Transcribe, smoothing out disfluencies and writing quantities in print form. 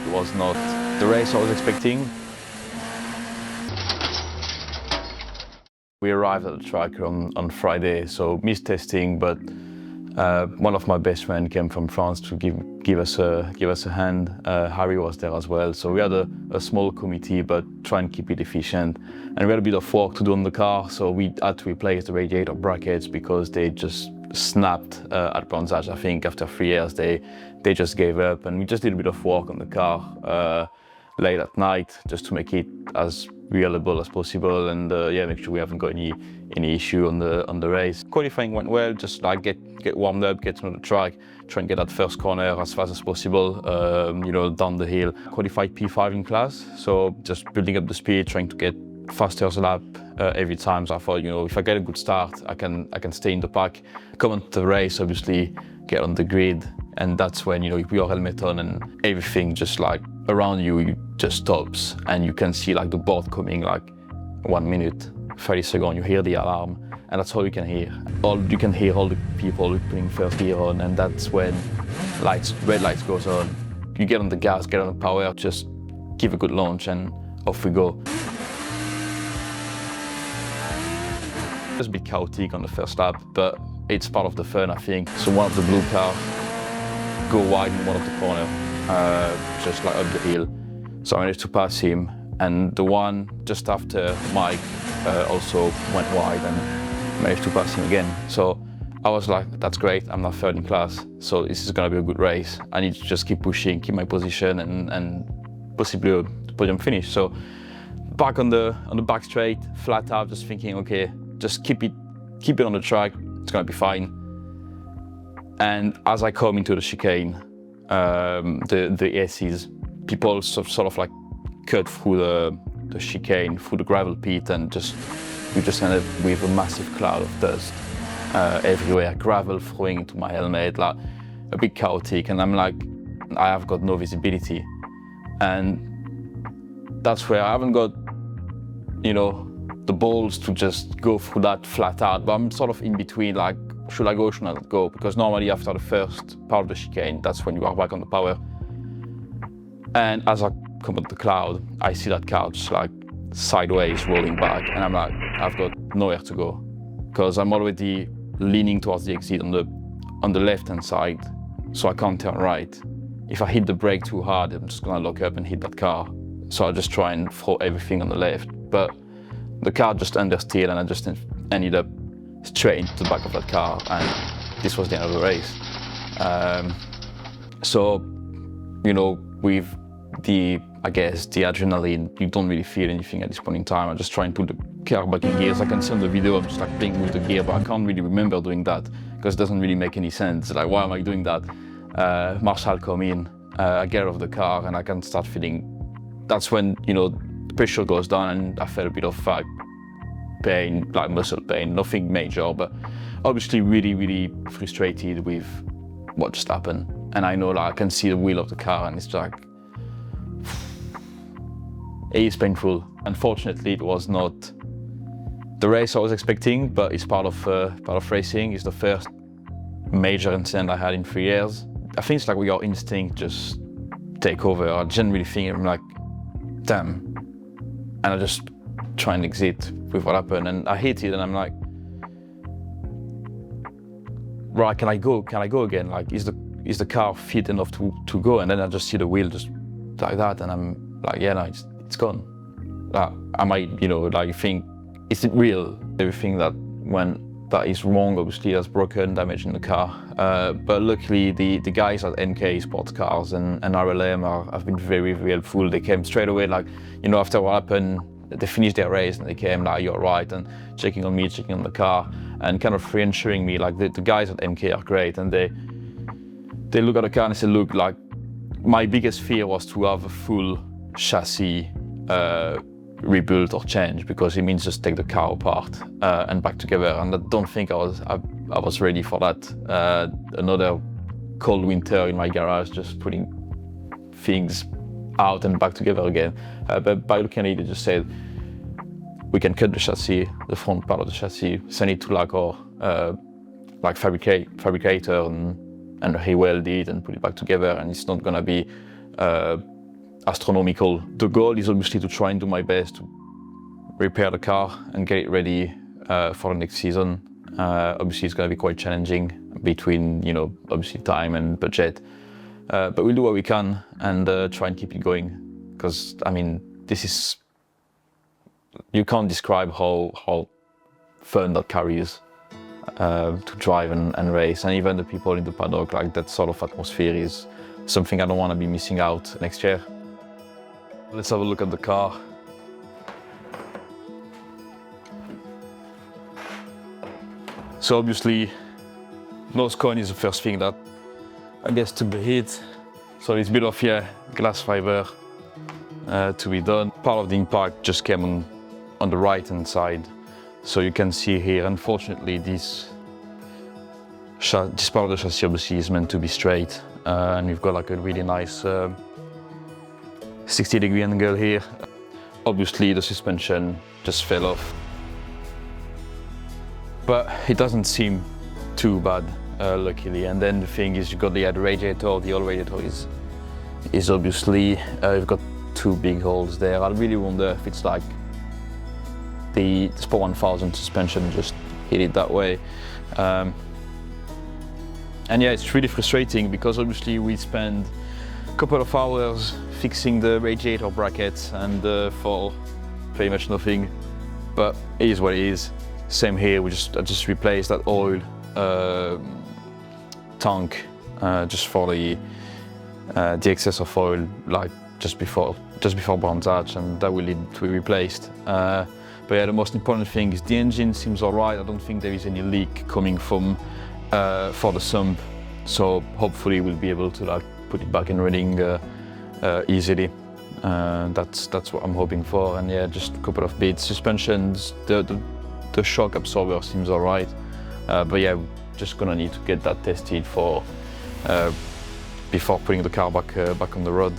it was not the race I was expecting. We arrived at the track on Friday, so missed testing, but one of my best friends came from France to give us a hand. Harry was there as well, so we had a small committee, but try and keep it efficient. And we had a bit of work to do on the car, so we had to replace the radiator brackets because they just snapped at Bronzage. I think after 3 years they just gave up, and we just did a bit of work on the car late at night just to make it as reliable as possible, and make sure we haven't got any issue on the race. Qualifying went well, just like get warmed up, get to know the track, try and get that first corner as fast as possible, down the hill. Qualified P5 in class, so just building up the speed, trying to get faster lap every time. So I thought, if I get a good start, I can stay in the pack. Come on to the race, obviously, get on the grid, and that's when, you put your helmet on and everything just like around you just stops, and you can see like the board coming like 1 minute, 30 seconds, you hear the alarm, and that's all you can hear. You can hear all the people putting first gear on, and that's when red lights goes on. You get on the gas, get on the power, just give a good launch, and off we go. It's a bit chaotic on the first lap, but it's part of the fun, I think. So one of the blue cars go wide in one of the corners, just like up the hill. So I managed to pass him, and the one just after Mike also went wide and managed to pass him again. So I was like, that's great, I'm not third in class, so this is gonna be a good race. I need to just keep pushing, keep my position, and possibly a podium finish. So back on the back straight, flat out, just thinking, okay, just keep it on the track, it's gonna be fine. And as I come into the chicane, the S's, people sort of like cut through the chicane, through the gravel pit, and we just ended up with a massive cloud of dust everywhere, gravel throwing into my helmet, like a bit chaotic. And I'm like, I have got no visibility. And that's where I haven't got, the balls to just go through that flat out, but I'm sort of in between, like, should I go, should I not go? Because normally after the first part of the chicane, that's when you are back on the power. And as I come up the cloud, I see that car just like sideways rolling back, and I'm like, I've got nowhere to go, because I'm already leaning towards the exit on the left-hand side, so I can't turn right. If I hit the brake too hard, I'm just gonna lock up and hit that car. So I just try and throw everything on the left, but the car just understeered, and I just ended up straight into the back of that car, and this was the end of the race. With the adrenaline, you don't really feel anything at this point in time. I just try and put the car back in gears. I can see on the video I'm just like playing with the gear, but I can't really remember doing that because it doesn't really make any sense. Like, why am I doing that? Marshall come in, I get out of the car, and I can start feeling. That's when the pressure goes down, and I felt a bit of pain, like muscle pain, nothing major, but obviously really, really frustrated with what just happened. And I know, like, I can see the wheel of the car, and it's like, it is painful. Unfortunately, it was not the race I was expecting, but it's part of racing. It's the first major incident I had in 3 years. I think it's like your instinct just take over. I generally think, I'm like, damn. And I just try and exit with what happened, and I hit it, and I'm like, right, can I go again? Like, is the car fit enough to go? And then I just see the wheel just like that, and I'm like, yeah, no, it's gone. I might, think, is it real? Everything that is wrong, obviously, that's broken, damage in the car. But luckily, the guys at NK Sports Cars and RLM have been very, very helpful. They came straight away, like, after what happened, they finished their race, and they came like, you're right, and checking on me, checking on the car, and kind of reassuring me. Like, the guys at NK are great, and they look at the car and say, look, like, my biggest fear was to have a full chassis rebuilt or changed, because it means just take the car apart and back together, and I don't think I was ready for that. Another cold winter in my garage, just putting things out and back together again. But by looking at it, they just said, we can cut the chassis, the front part of the chassis, send it to like our fabricator, and he weld it and put it back together, and it's not gonna be astronomical. The goal is obviously to try and do my best to repair the car and get it ready for the next season. Obviously it's going to be quite challenging between, you know, obviously time and budget. But we'll do what we can and try and keep it going. Because, I mean, this is, you can't describe how fun that car is to drive and race. And even the people in the paddock, like that sort of atmosphere is something I don't want to be missing out next year. Let's have a look at the car. So obviously, nose cone is the first thing that I guess took the hit. So it's a bit of, yeah, glass fiber to be done. Part of the impact just came on the right hand side. So you can see here, unfortunately, this part of the chassis obviously is meant to be straight. And we've got like a really nice 60-degree angle here. Obviously the suspension just fell off. But it doesn't seem too bad, luckily. And then the thing is, you've got the radiator. The old radiator is obviously, you've got two big holes there. I really wonder if it's like the Sport 1000 suspension just hit it that way. And yeah, it's really frustrating because obviously we spend a couple of hours fixing the radiator brackets and for pretty much nothing. But it is what it is. Same here, I just replaced that oil tank just for the excess of oil, like just before bronzage, and that will need to be replaced. But yeah, the most important thing is the engine seems alright. I don't think there is any leak coming from for the sump, so hopefully we'll be able to like put it back in running easily. That's what I'm hoping for. And yeah, just a couple of bits. Suspensions, the shock absorber seems alright, but yeah, we're just gonna need to get that tested for before putting the car back on the road.